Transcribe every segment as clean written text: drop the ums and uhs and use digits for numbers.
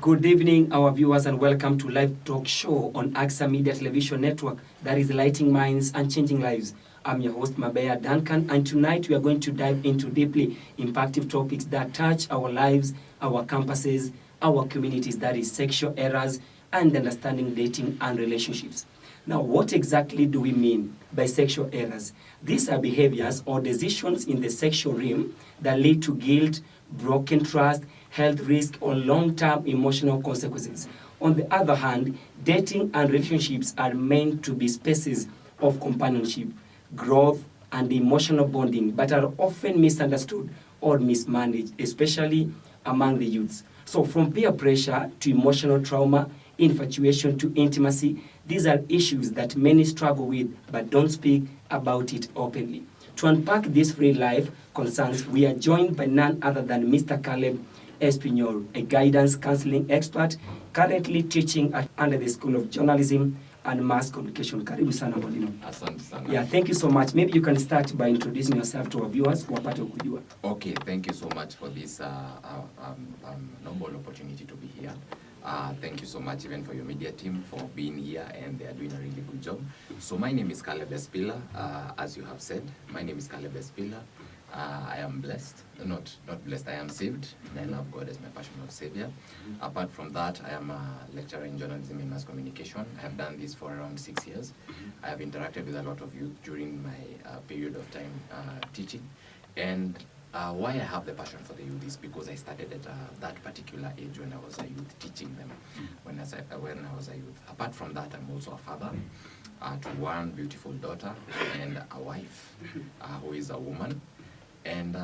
Good evening, our viewers, and welcome to live talk show on AXA Media Television Network that is lighting minds and changing lives. I'm your host, Mabea Duncan, and tonight we are going to dive into deeply impactful topics that touch our lives, our campuses, our communities, that is sexual errors and understanding dating and relationships. Now, what exactly do we mean by sexual errors? These are behaviors or decisions in the sexual realm that lead to guilt, broken trust, health risk, or long-term emotional consequences. On the other hand, dating and relationships are meant to be spaces of companionship, growth, and emotional bonding, but are often misunderstood or mismanaged, especially among the youths. So from peer pressure to emotional trauma, infatuation to intimacy, these are issues that many struggle with but don't speak about it openly. To unpack these real-life concerns, we are joined by none other than Mr. Caleb Espinol, a guidance counseling expert currently teaching under the School of Journalism and Mass Communication. Karibu sana mwalimu. Asante sana. Yeah, thank you so much. Maybe you can start by introducing yourself to our viewers wapate kujua. Okay, thank you so much for this noble opportunity to be here. Thank you so much even for your media team for being here, and they are doing a really good job. So my name is Caleb Espila. As you have said, my name is Caleb Espila. I am blessed, not blessed, I am saved, and I love God as my personal savior. Apart from that, I am a lecturer in journalism and mass communication. I have done this for around 6 years. I have interacted with a lot of youth during my period of time teaching. And why I have the passion for the youth is because I started at that particular age when I was a youth, teaching them when I was a youth. Apart from that, I'm also a father to one beautiful daughter and a wife who is a woman. And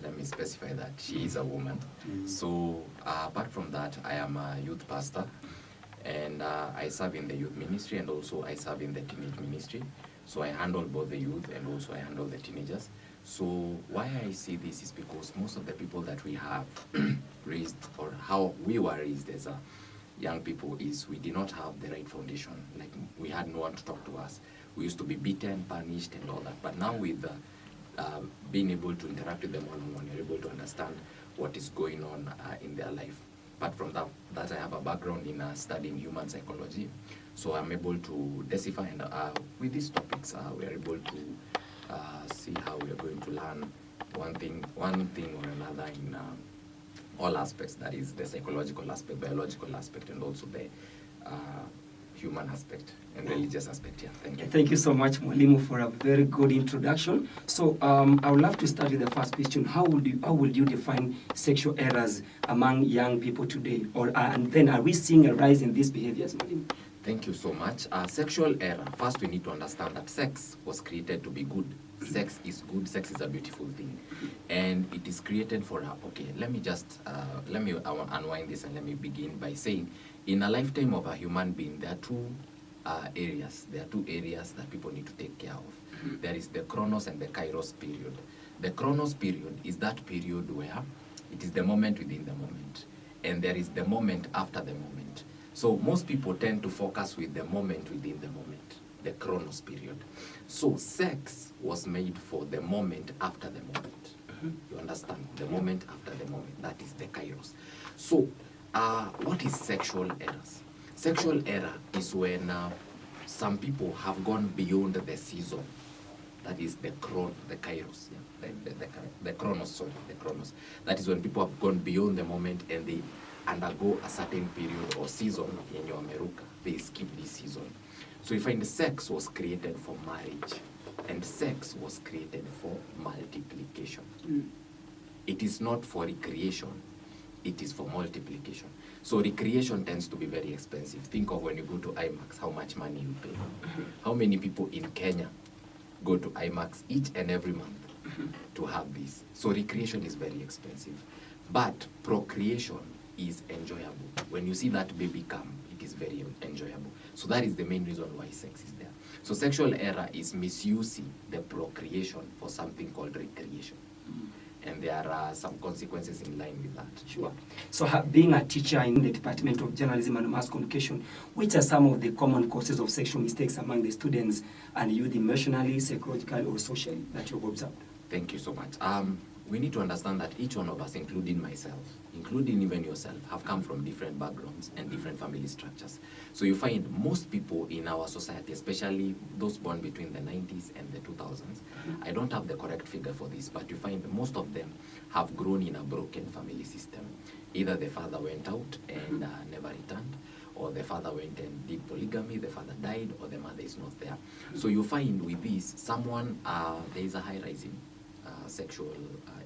let me specify that she is a woman. So apart from that, I am a youth pastor, and I serve in the youth ministry, and also I serve in the teenage ministry. So I handle both the youth and also I handle the teenagers. So why I see this is because most of the people that we have raised, or how we were raised as young people, is we did not have the right foundation. Like, we had no one to talk to us. We used to be beaten, punished, and all that. But now with being able to interact with them one-on-one, you're able to understand what is going on in their life. Apart from that I have a background in studying human psychology, so I'm able to decipher, and with these topics, we are able to see how we are going to learn one thing or another in all aspects. That is the psychological aspect, biological aspect, and also the human aspect and religious aspect. Yeah, thank you. Thank you so much, Mwalimu, for a very good introduction. So I would love to start with the first question. How would you define sexual errors among young people today? Or and then are we seeing a rise in these behaviors, Mwalimu? Thank you so much. Sexual error. First, we need to understand that sex was created to be good. Sex is good. Sex is a beautiful thing, and it is created for okay. Let me unwind this, and let me begin by saying, in a lifetime of a human being, there are two areas. There are two areas that people need to take care of. There is the Chronos and the Kairos period. The Chronos period is that period where it is the moment within the moment, and there is the moment after the moment. So most people tend to focus with the moment within the moment, the Chronos period. So sex was made for the moment after the moment. You understand? The moment after the moment. That is the Kairos. So what is sexual errors? Sexual error is when some people have gone beyond the season. That is the Kairos. Yeah? The Chronos. That is when people have gone beyond the moment and they undergo a certain period or season in your America. They skip this season. So you find sex was created for marriage, and sex was created for multiplication. It is not for recreation, it is for multiplication. So recreation tends to be very expensive. Think of when you go to IMAX, how much money you pay. How many people in Kenya go to IMAX each and every month to have this? So recreation is very expensive. But procreation is enjoyable. When you see that baby come, it is very enjoyable. So that is the main reason why sex is there. So sexual error is misusing the procreation for something called recreation. And there are some consequences in line with that. Sure. So being a teacher in the Department of Journalism and Mass Communication, which are some of the common causes of sexual mistakes among the students and youth, emotionally, psychologically, or socially, that you've observed? Thank you so much. we need to understand that each one of us, including myself, including even yourself, have come from different backgrounds and different family structures. So you find most people in our society, especially those born between the 90s and the 2000s, I don't have the correct figure for this, but you find most of them have grown in a broken family system. Either the father went out and never returned, or the father went and did polygamy, the father died, or the mother is not there. So you find with this, there is a high rise in sexual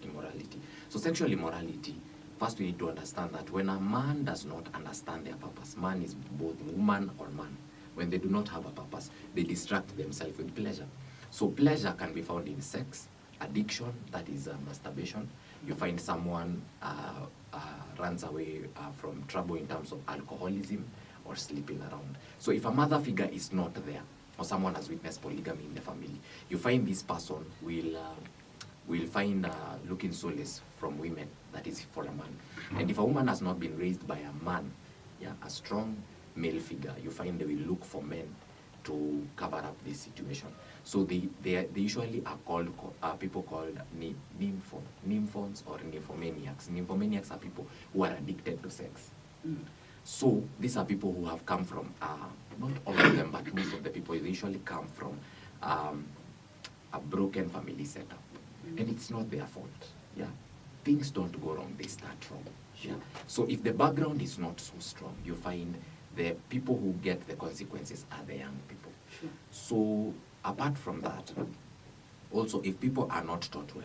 immorality. So sexual immorality, first we need to understand that when a man does not understand their purpose, man is both woman or man. When they do not have a purpose, they distract themselves with pleasure. So pleasure can be found in sex, addiction, that is masturbation. You find someone runs away from trouble in terms of alcoholism or sleeping around. So if a mother figure is not there, or someone has witnessed polygamy in the family, you find this person will find looking solace from women, that is for a man. And if a woman has not been raised by a man, a strong male figure, you find they will look for men to cover up this situation. So they usually are called people called nymphons or nymphomaniacs. Nymphomaniacs are people who are addicted to sex. So these are people who have come from, not all of them, but most of the people, they usually come from a broken family setup. And it's not their fault. Things don't go wrong, they start wrong. So if the background is not so strong, you find the people who get the consequences are the young people. So apart from that, also if people are not taught well,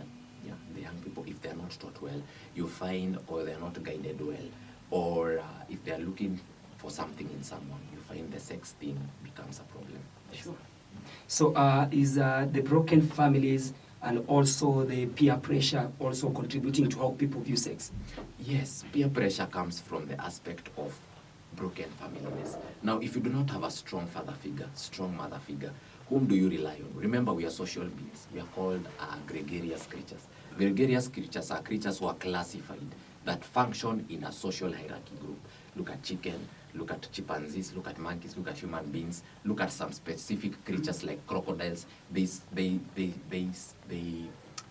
the young people, if they are not taught well, you find, or they are not guided well, or if they are looking for something in someone, you find the sex thing becomes a problem. So is the broken families and also the peer pressure also contributing to how people view sex? Yes, peer pressure comes from the aspect of broken families. Now, if you do not have a strong father figure, strong mother figure, whom do you rely on? Remember, we are social beings. We are called gregarious creatures. Gregarious creatures are creatures who are classified, that function in a social hierarchy group. Look at chicken, look at chimpanzees, look at monkeys, look at human beings, look at some specific creatures like crocodiles. They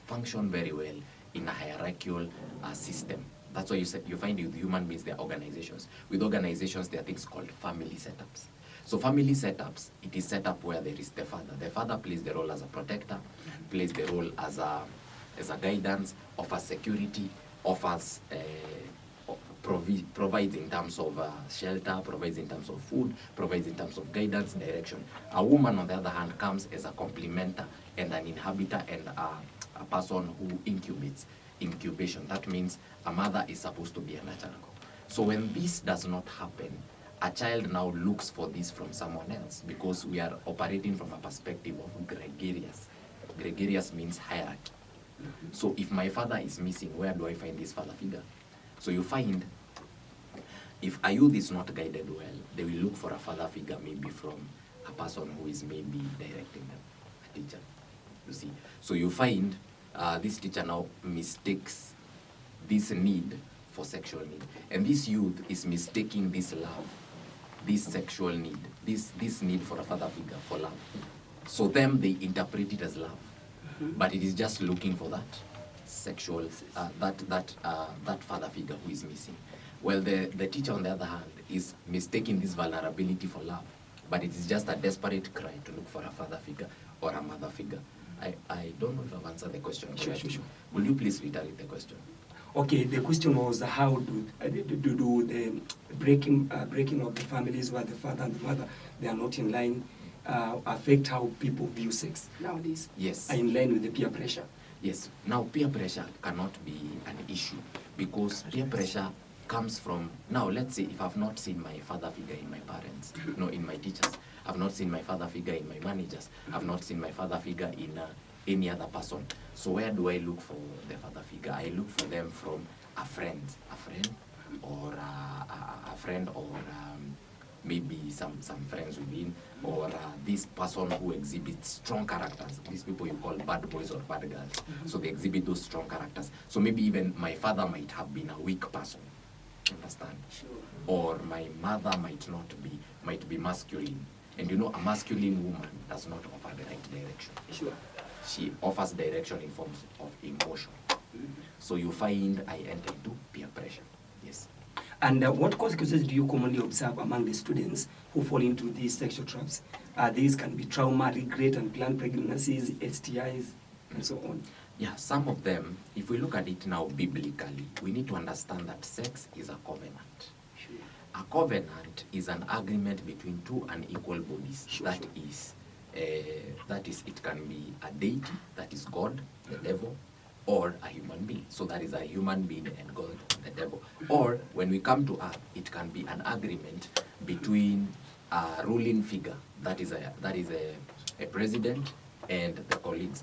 function very well in a hierarchical system. That's why you find with human beings, there are organizations. With organizations, there are things called family setups. So family setups, it is set up where there is the father. The father plays the role as a protector, plays the role as a guidance, offers security, offers provides in terms of shelter, provides in terms of food, provides in terms of guidance, direction. A woman, on the other hand, comes as a complementer and an inhabitor and a person who incubates. Incubation. That means a mother is supposed to be a nurturer. So when this does not happen, a child now looks for this from someone else, because we are operating from a perspective of gregarious. Gregarious means hierarchy. So if my father is missing, where do I find this father figure? So you find, if a youth is not guided well, they will look for a father figure, maybe from a person who is maybe directing them, a teacher, you see. So you find this teacher now mistakes this need for sexual need. And this youth is mistaking this love, this sexual need, this need for a father figure, for love. So them, they interpret it as love. But it is just looking for that sexual, that father figure who is missing. Well, the teacher, on the other hand, is mistaking this vulnerability for love. But it is just a desperate cry to look for a father figure or a mother figure. I don't know if I've answered the question. Sure. Will you please reiterate the question? Okay, the question was how do the breaking of the families where the father and the mother, they are not in line, affect how people view sex nowadays? Yes. Are in line with the peer pressure? Yes. Now, peer pressure cannot be an issue, because peer pressure comes from, now let's say if I've not seen my father figure in my parents, no, in my teachers, I've not seen my father figure in my managers, I've not seen my father figure in any other person. So where do I look for the father figure? I look for them from a friend or maybe some friends within, or this person who exhibits strong characters. These people you call bad boys or bad girls. So they exhibit those strong characters. So maybe even my father might have been a weak person. Understand? Sure. Or my mother might be masculine. And you know, a masculine woman does not offer the right direction. Sure. She offers direction in forms of emotion. So you find I enter into peer pressure. Yes. And what consequences do you commonly observe among the students who fall into these sexual traps? These can be trauma, regret, unplanned pregnancies, STIs, and so on. Yeah, some of them, if we look at it now biblically, we need to understand that sex is a covenant. Sure. A covenant is an agreement between two unequal bodies. Sure, That is, it can be a deity, that is God, the devil, or a human being. So that is a human being and God, the devil. Or when we come to earth, it can be an agreement between a ruling figure, that is a president and the colleagues.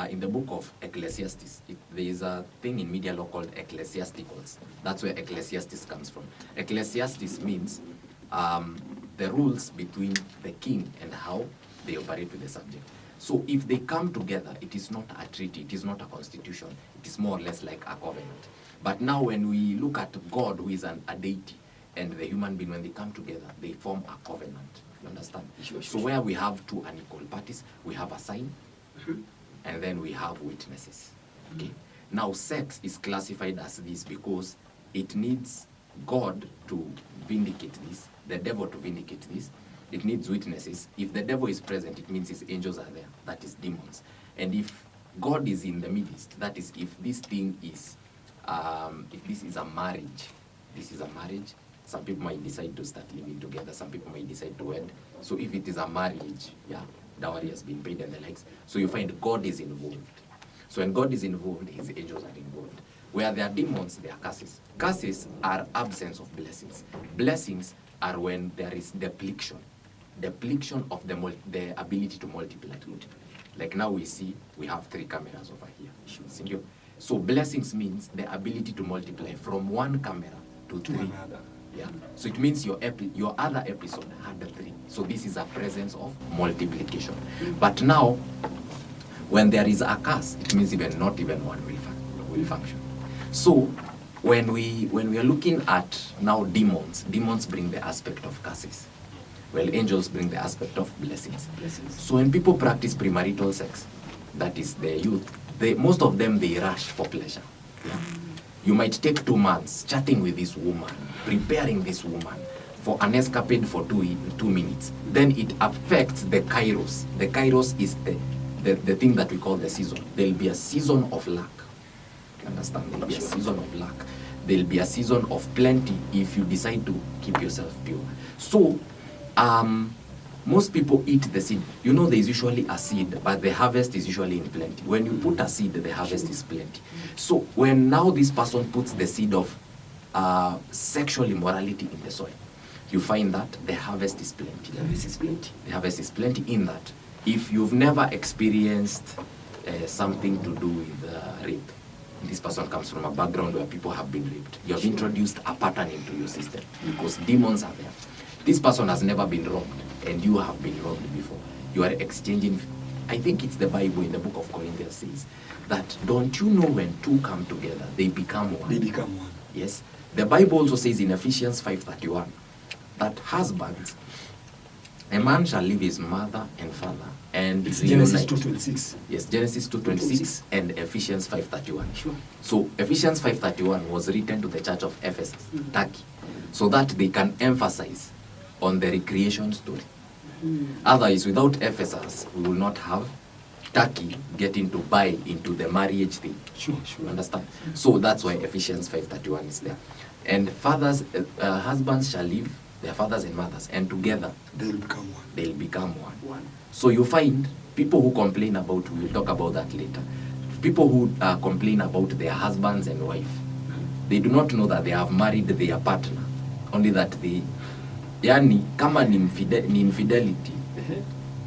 In the book of Ecclesiastes, there is a thing in media law called ecclesiasticals. That's where Ecclesiastes comes from. Ecclesiastes means the rules between the king and how they operate with the subject. So if they come together, it is not a treaty, it is not a constitution, it is more or less like a covenant. But now when we look at God, who is a deity, and the human being, when they come together, they form a covenant. You understand? So where we have two unequal parties, we have a sign, and then we have witnesses. Okay. Now sex is classified as this because it needs God to vindicate this, the devil to vindicate this. It needs witnesses. If the devil is present, it means his angels are there. That is demons. And if God is in the midst, that is, if this thing is, if this is a marriage, this is a marriage. Some people might decide to start living together. Some people might decide to wed. So if it is a marriage, yeah, dowry has been paid and the likes. So you find God is involved. So when God is involved, his angels are involved. Where there are demons, there are curses. Curses are absence of blessings. Blessings are when there is depletion. Depletion of the ability to multiply. Like now we see, we have 3 cameras over here. So blessings means the ability to multiply from 1 camera to 3. Another. Yeah. So it means your other episode had the 3. So this is a presence of multiplication. But now, when there is a curse, it means not even one will function. So when we are looking at now demons bring the aspect of curses. Well, angels bring the aspect of blessings. So when people practice premarital sex, that is the youth, most of them, they rush for pleasure. Yeah? You might take 2 months chatting with this woman, preparing this woman for an escapade for 2 minutes. Then it affects the kairos. The kairos is the thing that we call the season. There will be a season of luck. You understand? There will be a season of luck. There will be a season of plenty if you decide to keep yourself pure. So, most people eat the seed. You know, there is usually a seed, but the harvest is usually in plenty. When you put a seed, the harvest is plenty. So when now this person puts the seed of sexual immorality in the soil, you find that the harvest is plenty. The harvest is plenty. The harvest is plenty in that if you've never experienced something to do with rape, this person comes from a background where people have been raped, you have introduced a pattern into your system because demons are there. This person has never been robbed, and you have been robbed before. You are exchanging. I think it's the Bible in the book of Corinthians says that, don't you know when 2 come together, they become one? They become one. Yes. The Bible also says in Ephesians 5:31 that husbands, a man shall leave his mother and father and It's reunite. Genesis 2:26. Yes, Genesis 2:26 and Ephesians 5:31. Sure. So Ephesians 5:31 was written to the church of Ephesus, Turkey, so that they can emphasize on the recreation story. Otherwise, without Ephesus, we will not have Turkey getting to buy into the marriage thing. Sure. You understand? So that's why Ephesians 5:31 is there. And fathers, husbands shall leave their fathers and mothers, and together They'll become one. they'll become one. So you find people who complain about, we will talk about that later, people who complain about their husbands and wife, they do not know that they have married their partner, only that they, yani, kama ni infidelity,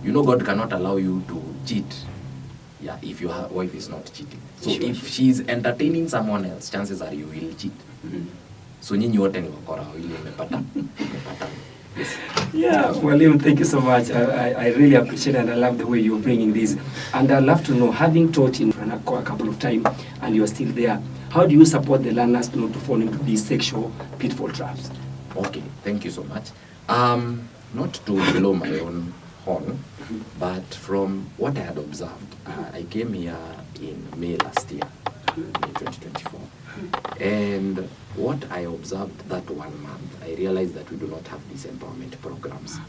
you know God cannot allow you to cheat, yeah, if your wife is not cheating. So if she's entertaining someone else, chances are you will cheat. So nyinyi wote ni wakora wawili mmepata. Yeah, William, thank you so much. I really appreciate and I love the way you're bringing this. And I'd love to know, having taught in a couple of times and you're still there, how do you support the learners not to fall into these sexual pitfall traps? Okay, thank you so much. Not to blow my own horn, but from what I had observed, I came here in May last year. May 2024. And what I observed that 1 month, I realized that we do not have these empowerment programs.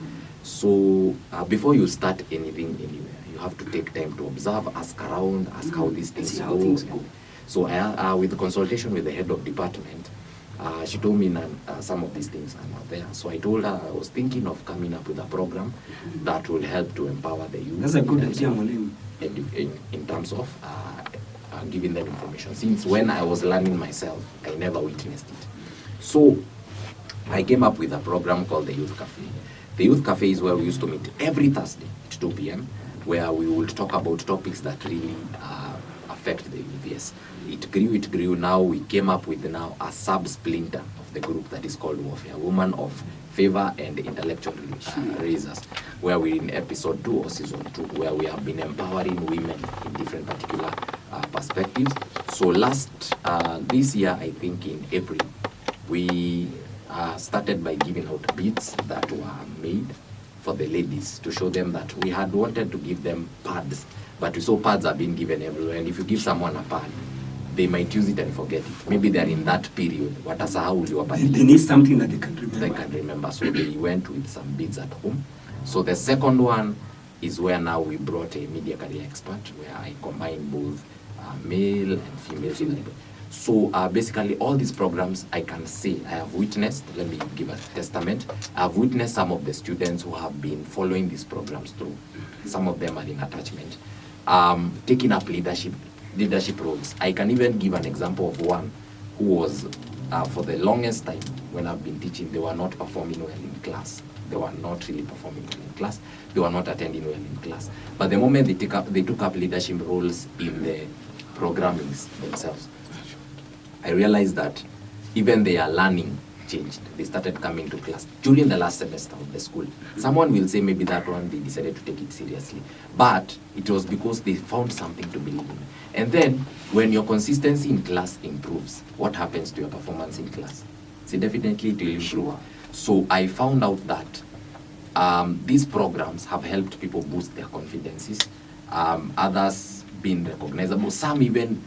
So before you start anything anywhere, you have to take time to observe, ask around, ask how these things See go. how things go. So with the consultation with the head of department, she told me some of these things are not there. So I told her I was thinking of coming up with a program that will help to empower the youth. That's a good in terms idea, of Mwalimu. in terms of giving them information. Since when I was learning myself, I never witnessed it. So I came up with a program called the Youth Cafe. The Youth Cafe is where we used to meet every Thursday at 2 p.m., where we would talk about topics that really affect the youth. Yes, it grew. Now we came up with now a sub-splinter of the group that is called Warfare, Woman of Favor and Intellectual Raisers, where we're in episode 2 or season 2, where we have been empowering women in different particular perspectives. So this year, I think in April, we started by giving out beads that were made for the ladies to show them that we had wanted to give them pads, but we saw pads are being given everywhere, and if you give someone a pad, they might use it and forget it. Maybe they're in that period. They need something that they can remember. They can remember. So they went with some beads at home. So the second one is where now we brought a media career expert, where I combine both male and female. So basically all these programs I can say, I have witnessed, let me give a testament, I've witnessed some of the students who have been following these programs through. Some of them are in attachment, taking up leadership roles. I can even give an example of one who was, for the longest time when I've been teaching, they were not performing well in class. They were not really performing well in class. They were not attending well in class. But the moment they took up leadership roles in the programmings themselves, I realized that even their learning changed. They started coming to class during the last semester of the school. Someone will say maybe that one they decided to take it seriously, but it was because they found something to believe in. And then when your consistency in class improves, what happens to your performance in class? So definitely it will improve. So I found out that these programs have helped people boost their confidences, others being recognizable, some even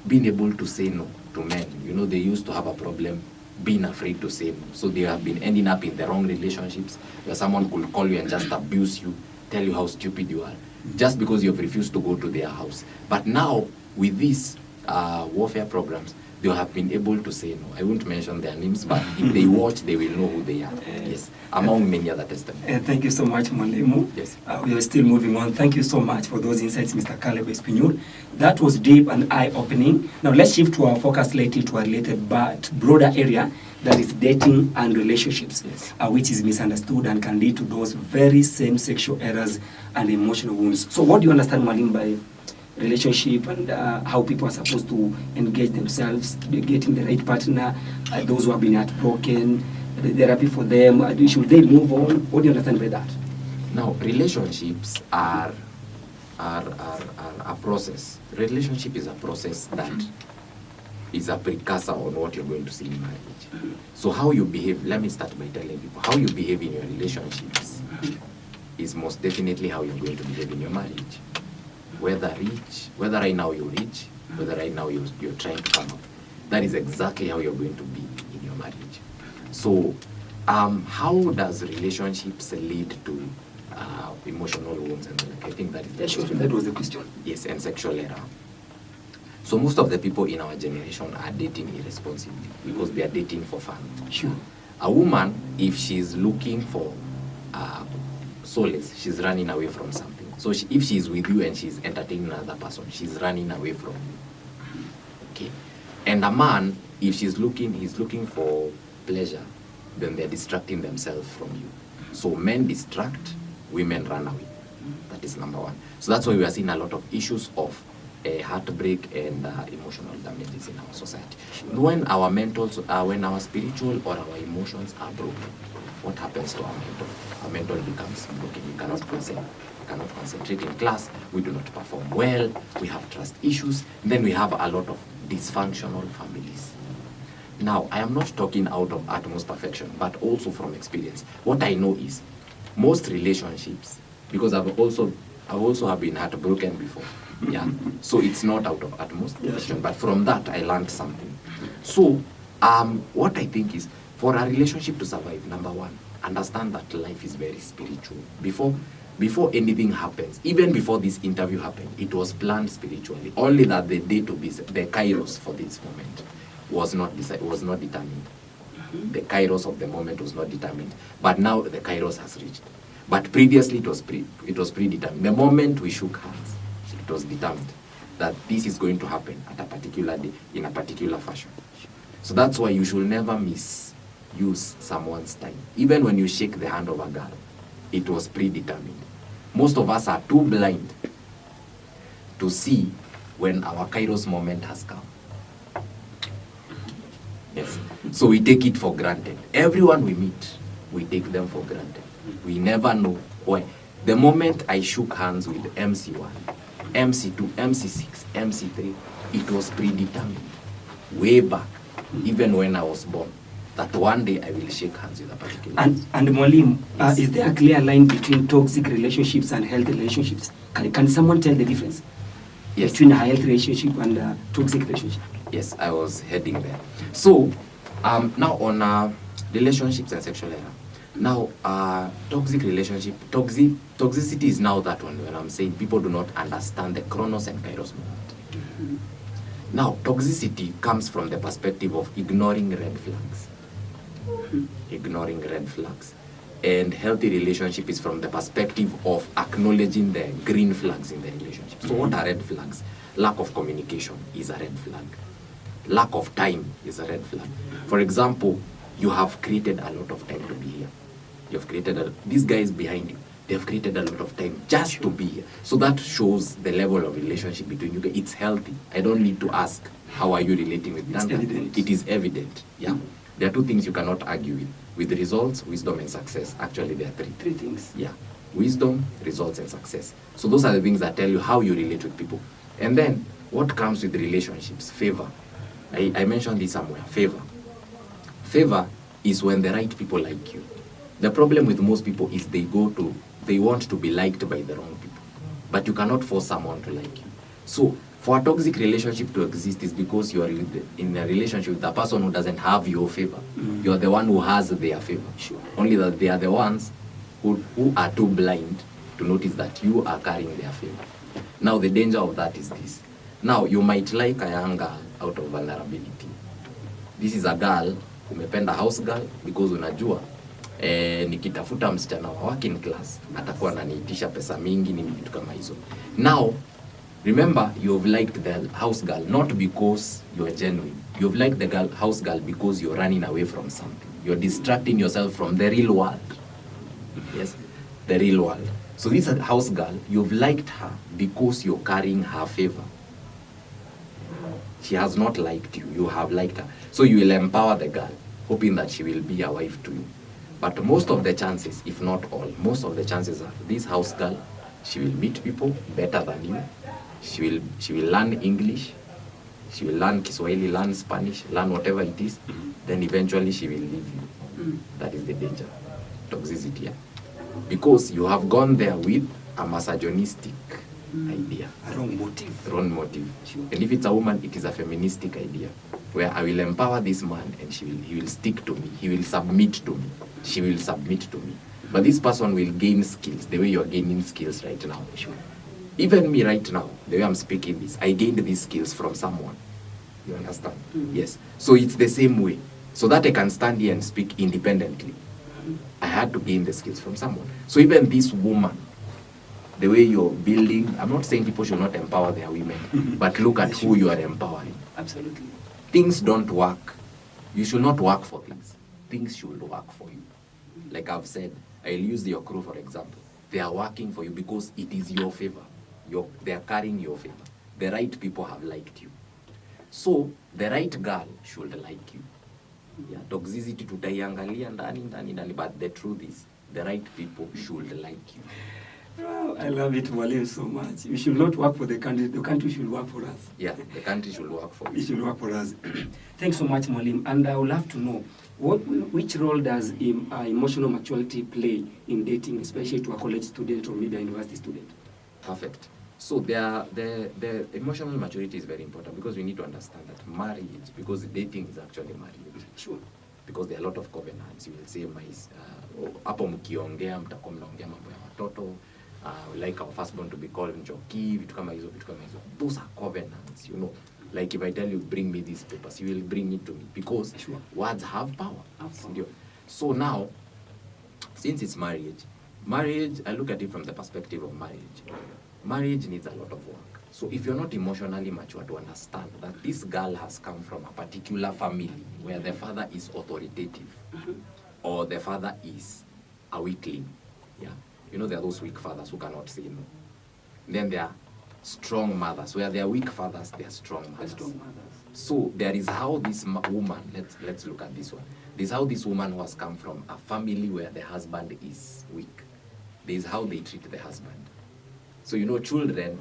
being able to say no to men. You know, they used to have a problem being afraid to say no. So they have been ending up in the wrong relationships where someone could call you and just abuse you, tell you how stupid you are, just because you've refused to go to their house. But now, with these warfare programs, they have been able to say no. I won't mention their names, but if they watch, they will know who they are. Yes, among many other testimonies. Thank you so much, Mwalimu. Yes. We are still moving on. Thank you so much for those insights, Mr. Caleb Espinyol. That was deep and eye-opening. Now let's shift to our focus slightly to a related but broader area, that is dating and relationships, Yes. Which is misunderstood and can lead to those very same sexual errors and emotional wounds. So what do you understand, Mwalimu, by relationship and how people are supposed to engage themselves, getting the right partner, those who have been heartbroken, the therapy for them, should they move on? What do you understand by that? Now, relationships are a process. Relationship is a process that is a precursor on what you're going to see in marriage. So how you behave, let me start by telling people, how you behave in your relationships is most definitely how you're going to behave in your marriage. Whether right now you're rich, whether right now you're trying to come up, that is exactly how you're going to be in your marriage. So how does relationships lead to emotional wounds? And I think that is the question. That was the question. Yes, and sexual error. So most of the people in our generation are dating irresponsibly because they are dating for fun. Sure. A woman, if she's looking for solace, she's running away from something. So if she's with you and she's entertaining another person, she's running away from you. Okay. And a man, if he's looking for pleasure, then they're distracting themselves from you. So men distract, women run away. That is number one. So that's why we are seeing a lot of issues of heartbreak and emotional damages in our society. When our when our spiritual or our emotions are broken, what happens to our mental? Our mental becomes broken. We cannot concentrate in class. We do not perform well. We have trust issues. Then we have a lot of dysfunctional families. Now, I am not talking out of utmost perfection, but also from experience. What I know is most relationships, because I've also I've also have been heartbroken before. Yeah. So it's not out of utmost caution, but from that I learned something. So what I think is, for a relationship to survive, number one, understand that life is very spiritual. Before anything happens, even before this interview happened, it was planned spiritually. Only that the day to be, the kairos for this moment was not determined. The kairos of the moment was not determined. But now the kairos has reached. But previously it was predetermined. The moment we shook hands, it was determined that this is going to happen at a particular day, in a particular fashion. So that's why you should never misuse someone's time. Even when you shake the hand of a girl, it was predetermined. Most of us are too blind to see when our kairos moment has come. Yes. So we take it for granted. Everyone we meet, we take them for granted. We never know why. The moment I shook hands with MC1, MC2, MC6, MC3, it was predetermined. Way back, even when I was born, that one day I will shake hands with a particular person. And Mwalimu, is there a clear line between toxic relationships and healthy relationships? Can someone tell the difference between a healthy relationship and a toxic relationship? Yes, I was heading there. So, now on relationships and sexual error. Now, toxic relationship, toxicity is now that one when I'm saying people do not understand the chronos and kairos moment. Now, toxicity comes from the perspective of ignoring red flags. Ignoring red flags. And healthy relationship is from the perspective of acknowledging the green flags in the relationship. So what are red flags? Lack of communication is a red flag. Lack of time is a red flag. For example, you have created a lot of time to be here. You've created these guys behind you, they've created a lot of time just to be here. So that shows the level of relationship between you guys. It's healthy. I don't need to ask, how are you relating with Duncan? It is evident. Yeah. There are two things you cannot argue with. With results, wisdom, and success. Actually, there are three things. Yeah. Wisdom, results, and success. So those are the things that tell you how you relate with people. And then, what comes with relationships? Favor. I mentioned this somewhere. Favor. Favor is when the right people like you. The problem with most people is they want to be liked by the wrong people. But you cannot force someone to like you. So, for a toxic relationship to exist is because you are in a relationship with a person who doesn't have your favor. You are the one who has their favor. Only that they are the ones who are too blind to notice that you are carrying their favor. Now, the danger of that is this. Now, you might like a young girl out of vulnerability. This is a girl, umependa house girl, because unajua, nikitafuta msichana wa working class, atakuwa ananiitisha pesa mingi, ni vitu kama hizo. Now, remember, you've liked the house girl not because you're genuine. You've liked the house girl because you're running away from something. You're distracting yourself from the real world. Yes, the real world. So this house girl, you've liked her because you're carrying her favor. She has not liked you. You have liked her. So you will empower the girl, hoping that she will be a wife to you. But most of the chances, if not all, most of the chances are this house girl, she will meet people better than you. She will learn English. She will learn Kiswahili, learn Spanish, learn whatever it is. Then eventually she will leave you. That is the danger. Toxicity. Yeah? Because you have gone there with a misogynistic idea. A wrong motive. Wrong motive. Sure. And if it's a woman, it is a feministic idea. Where I will empower this man and he will stick to me. He will submit to me. She will submit to me. But this person will gain skills the way you are gaining skills right now. Sure. Even me right now, the way I'm speaking this, I gained these skills from someone. You understand? Yes. So it's the same way. So that I can stand here and speak independently. I had to gain the skills from someone. So even this woman, the way you're building, I'm not saying people should not empower their women, but look at who you are empowering. Absolutely. Things don't work. You should not work for things. Things should work for you. Like I've said, I'll use your crew for example. They are working for you because it is your favor. They are carrying your favor. The right people have liked you. So, the right girl should like you. Yeah, toxicity tutaiangalia ndani, but the truth is, the right people should like you. Oh, I love it, Mwalimu, so much. We should not work for the country should work for us. Yeah, the country should work for us. It should work for us. Thanks so much, Mwalimu. And I would love to know, which role does emotional maturity play in dating, especially to a college student or maybe a university student? Perfect. So the emotional maturity is very important because we need to understand that marriage, because dating is actually marriage. Sure. Because there are a lot of covenants. You will say hapo mkiongea mtakuwa mnaongea mambo ya watoto. Like our firstborn to be called Njoki, vitu kama hizo. Those are covenants, you know. Like if I tell you bring me these papers, you will bring it to me because Sure. words have power. So now, since it's marriage, I look at it from the perspective of marriage. Marriage needs a lot of work. So if you're not emotionally mature to understand that this girl has come from a particular family where the father is authoritative, or the father is a weakling, yeah, you know, there are those weak fathers who cannot say no. Then there are strong mothers. Where there are weak fathers, there are strong mothers. So there is how this woman, let's look at this one. This is how this woman who has come from a family where the husband is weak. This is how they treat the husband. So you know, children,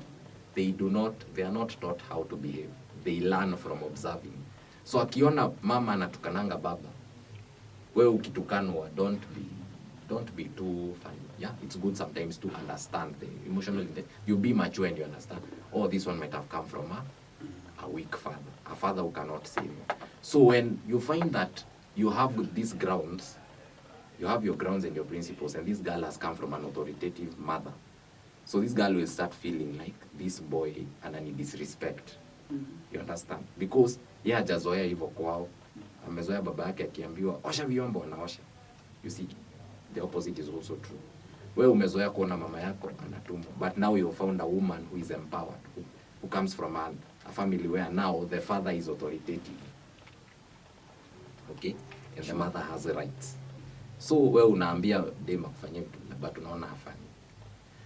they are not taught how to behave. They learn from observing. So akiona mama anatukananga baba, wewe ukitukanwa, don't be too funny. Yeah, it's good sometimes to understand the emotional intent. You be mature and you understand, oh, this one might have come from a weak father, a father who cannot say no. So when you find that you have these grounds, you have your grounds and your principles, and this girl has come from an authoritative mother. So this girl will start feeling like this boy anani disrespect. You understand? Because yeye hajazoea hivyo kwao. Amezoea baba yake akiambiwa osha vyombo anaosha. You see, the opposite is also true. Wewe umezoea kuona mama yako anatumwa, but now you found a woman who is empowered, who comes from a family where now the father is authoritative. Okay? And the mother has rights. So wewe unaambia dema kufanyia vitu, but unaona hafanyi.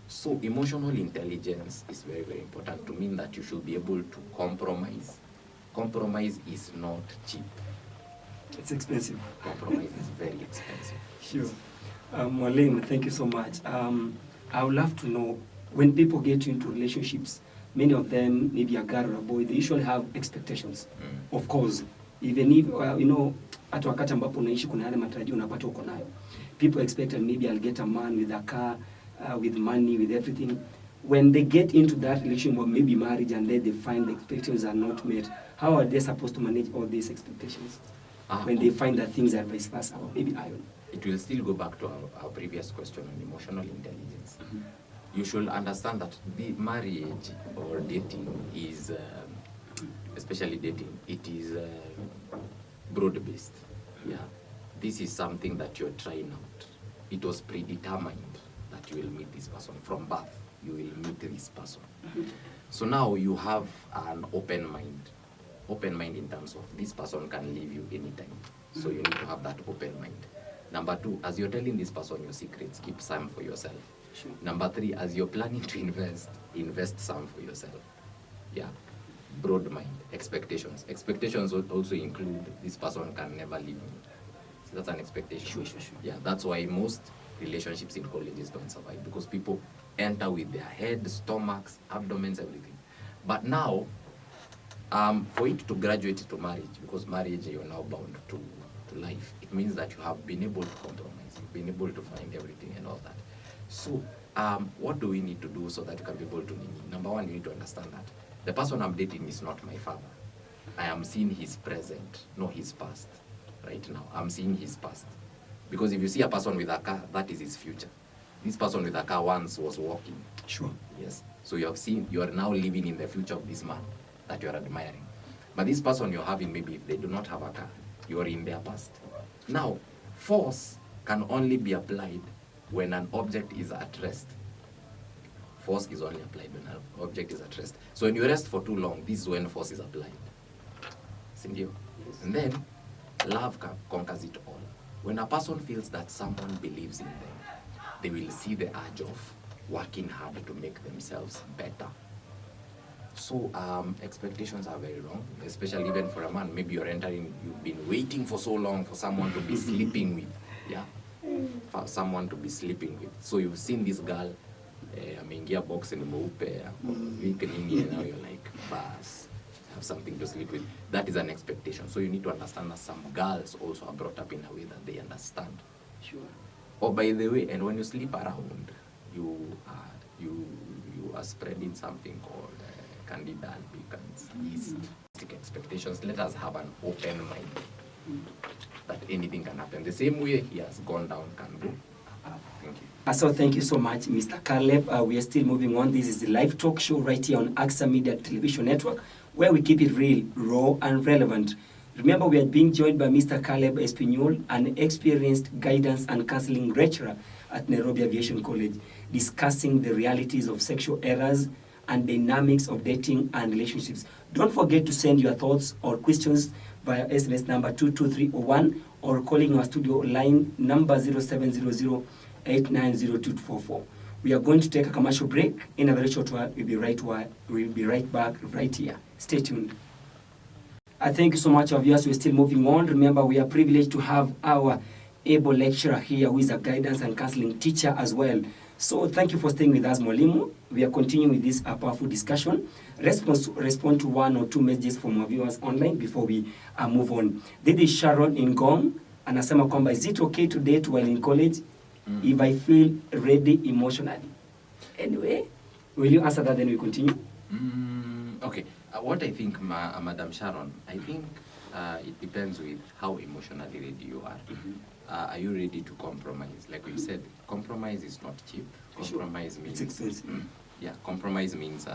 So emotional intelligence is very, very important to mean that you should be able to compromise. Compromise is not cheap. It's expensive. Compromise is very expensive. Sure. Mwalimu, thank you so much. I would love to know, when people get into relationships, many of them, maybe a girl or a boy, they usually have expectations. Of course, even if, you know, hata wakati ambapo unaishi kuna yale matarajio unapata uko nayo. People expect that maybe I'll get a man with a car, with money, with everything. When they get into that relationship or maybe marriage and then they find the expectations are not met, how are they supposed to manage all these expectations? When they find that things are vice versa, or maybe iron. It will still go back to our previous question on emotional intelligence. You should understand that the marriage or dating is, especially dating, it is broad-based. Yeah, this is something that you're trying out. It was predetermined that you will meet this person from birth. You will meet this person. So now you have an open mind. Open mind in terms of this person can leave you anytime. So you need to have that open mind. Number 2, as you're telling this person your secrets, keep some for yourself. Sure. Number 3, as you're planning to invest some for yourself. Yeah. Broad mind. Expectations. Expectations also include this person can never leave me. So that's an expectation. Sure. Yeah, that's why most relationships in colleges don't survive, because people enter with their head, stomachs, abdomens, everything. But now, for it to graduate to marriage, because marriage you're now bound to life, it means that you have been able to compromise, you've been able to find everything and all that. So what do we need to do so that you can be able to Number 1, you need to understand that the person I'm dating is not my father. I am seeing his present, not his past. Right now, I'm seeing his past. Because if you see a person with a car, that is his future. This person with a car once was walking. Sure. Yes. So you are now living in the future of this man that you are admiring. But this person you're having, maybe if they do not have a car, you are in their past. Now, force can only be applied when an object is at rest. Force is only applied when an object is at rest. So when you rest for too long, this is when force is applied. Yes. And then, love conquers it all. When a person feels that someone believes in them, they will see the urge of working hard to make themselves better. So expectations are very wrong, especially even for a man. Maybe you've been waiting for so long for someone to be sleeping with. Yeah, for someone to be sleeping with. So you've seen this girl, ameingia box ni mweupe, weak nini, and now you're like, bas, have something to sleep with. That is an expectation. So you need to understand that some girls also are brought up in a way that they understand. Sure. Oh, by the way, and when you sleep around, you are spreading something called candida albicans, yeast expectations. Let us have an open mind that anything can happen. The same way he has gone down can go up. Thank you. So thank you so much, Mr. Caleb. We are still moving on. This is the live talk show right here on AXA Media Television Network, where we keep it real, raw, and relevant. Remember, we are being joined by Mr. Caleb Espinol, an experienced guidance and counseling lecturer at Nairobi Aviation College, discussing the realities of sexual errors and dynamics of dating and relationships. Don't forget to send your thoughts or questions via SMS number 22301 or calling our studio line number 0700-890-244. We are going to take a commercial break. In a very short while, we'll be right back right here. Stay tuned. I thank you so much, our viewers. We're still moving on. Remember, we are privileged to have our able lecturer here who is a guidance and counseling teacher as well. So thank you for staying with us, Mwalimu. We are continuing with this powerful discussion. Respond to one or two messages from our viewers online before we move on. This is Sharon in Ngong. Anasema kwamba, is it okay to date while in college if I feel ready emotionally? Anyway, will you answer that, then we continue? Okay. What I think, Madam Sharon, I think it depends with how emotionally ready you are. Are you ready to compromise? Like we said, compromise is not cheap. Compromise means... It's expensive. Compromise means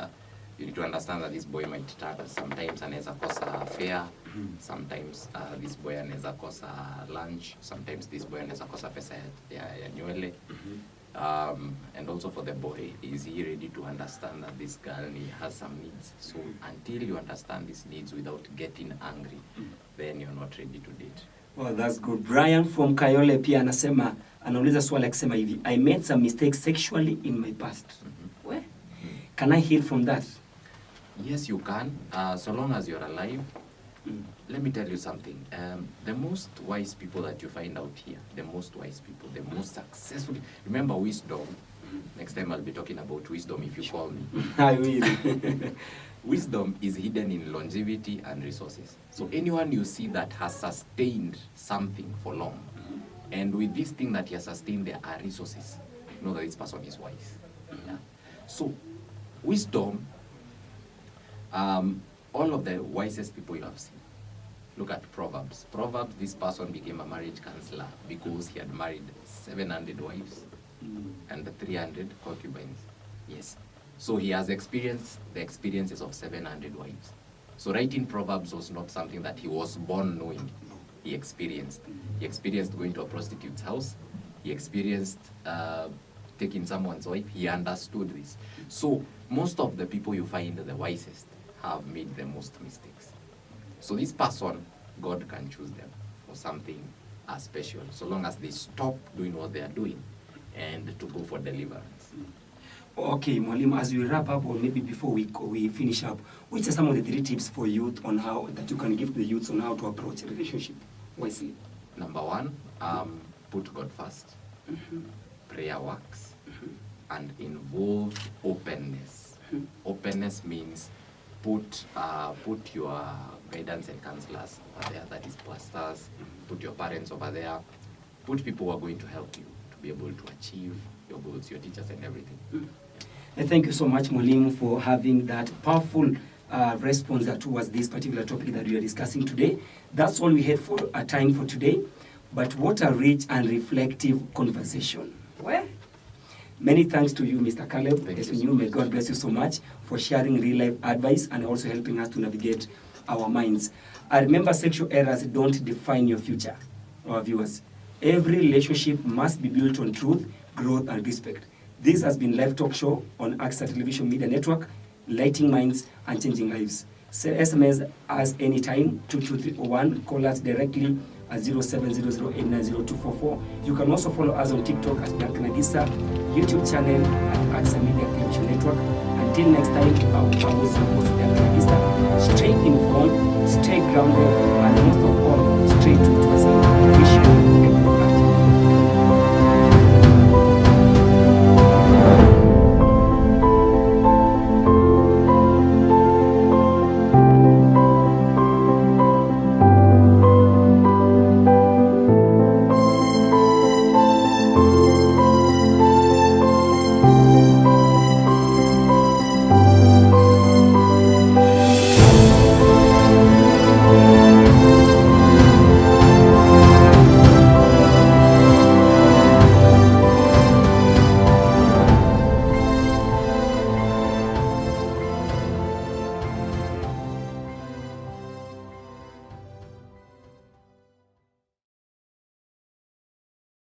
you need to understand that this boy might start sometimes anaweza kosa fare, sometimes this boy anaweza kosa lunch, sometimes this boy anaweza kosa pesa ya nywele. And also for the boy, is he ready to understand that this girl has some needs? So until you understand these needs without getting angry, then you're not ready to date. Well, that's good. Brian from Kayole pia anauliza swali akisema hivi, I made some mistakes sexually in my past. Where? Can I heal from that? Yes, you can, so long as you're alive. Let me tell you something. The most wise people that you find out here, the most wise people, the most successful, remember wisdom. Next time I'll be talking about wisdom if you call me. I will. Wisdom is hidden in longevity and resources. So anyone you see that has sustained something for long, and with this thing that he has sustained, there are resources, know that this person is wise. Yeah? So wisdom, all of the wisest people you have seen. Look at Proverbs. Proverbs, this person became a marriage counselor because he had married 700 wives and 300 concubines. Yes. So he has experienced the experiences of 700 wives. So writing Proverbs was not something that he was born knowing. He experienced. He experienced going to a prostitute's house. He experienced taking someone's wife. He understood this. So most of the people you find the wisest have made the most mistakes. So this person, God can choose them for something special, so long as they stop doing what they are doing and to go for deliverance. Okay, Mwalimu, as we wrap up, or maybe before we finish up, which are some of the 3 tips for youth on how that you can give to the youths on how to approach a relationship wisely? Number 1, put God first. Prayer works. And involve openness. Openness means put your guidance and counselors over there, that is pastors, put your parents over there, put people who are going to help you to be able to achieve your goals, your teachers and everything. Thank you so much, Mwalimu, for having that powerful response towards this particular topic that we are discussing today. That's all we had for a time for today, but what a rich and reflective conversation. Well, many thanks to you, Mr. Caleb. May God bless you so much for sharing real-life advice and also helping us to navigate our minds. I remember sexual errors don't define your future, our viewers. Every relationship must be built on truth, growth, and respect. This has been Live Talk Show on AXA Television Media Network, lighting minds and changing lives. Send SMS us anytime, 22301. Call us directly at 0700890244. You can also follow us on TikTok at Duncan Agisa, YouTube channel at AXA Media Television Network. Until next time, I was your host, Duncan Agisa. Stay informed, stay grounded, and most of all, stay true to us. Wish you